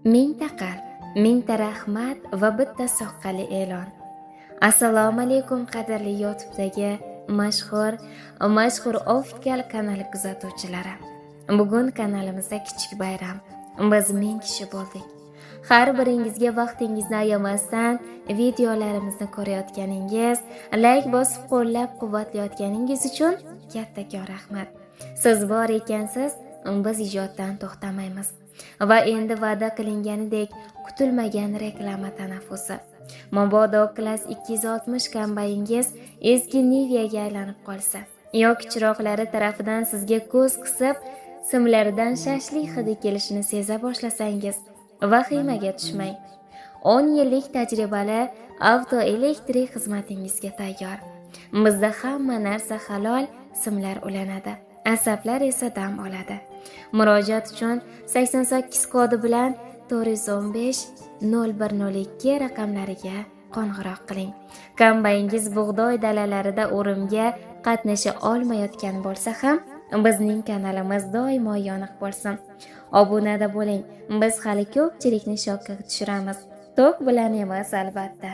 Mingta qalb, mingta rahmat va bitta soqqali e'lon. Assalomu alaykum qadrli YouTube'dagi mashhur Official kanali kuzatuvchilari. Bugun kanalimizda kichik bayram. Biz 1000 kishi bo'ldik. Har biringizga vaqtingizni ayamasdan videolarimizni ko'rayotganingiz, like bosib qo'llab-quvvatlayotganingiz uchun kattakon rahmat. Siz bor ekansiz, biz ijoddan to'xtamaymiz. Va endi va'da qilinganidek kutilmagan reklama tanaffusi. Mabodo Class 260 kombayningiz eski Nivea'ga aylanib qolsa, yoki chiroqlari tarafidan sizga ko'z qisib, simlaridan shashlik hidi kelishini seza boshlasangiz, vahimaga tushmang. 10 yillik tajribali avtoelektrik xizmatingizga tayyor. Bizda hamma narsa halol, simlar ulanadi. Asablar esa dam oladi. Murojaat uchun 88 kodi bilan 415 0102 raqamlariga qo'ng'iroq qiling. Kombayningiz bug'doy dalalarida o'rimga qatnasha olmayotgan bo'lsa ham, bizning kanalimiz doimo yoniq bo'lsin. Obunada bo'ling. Biz hali ko'pchilikni shokka tushiramiz. Tok bilan emas, albatta.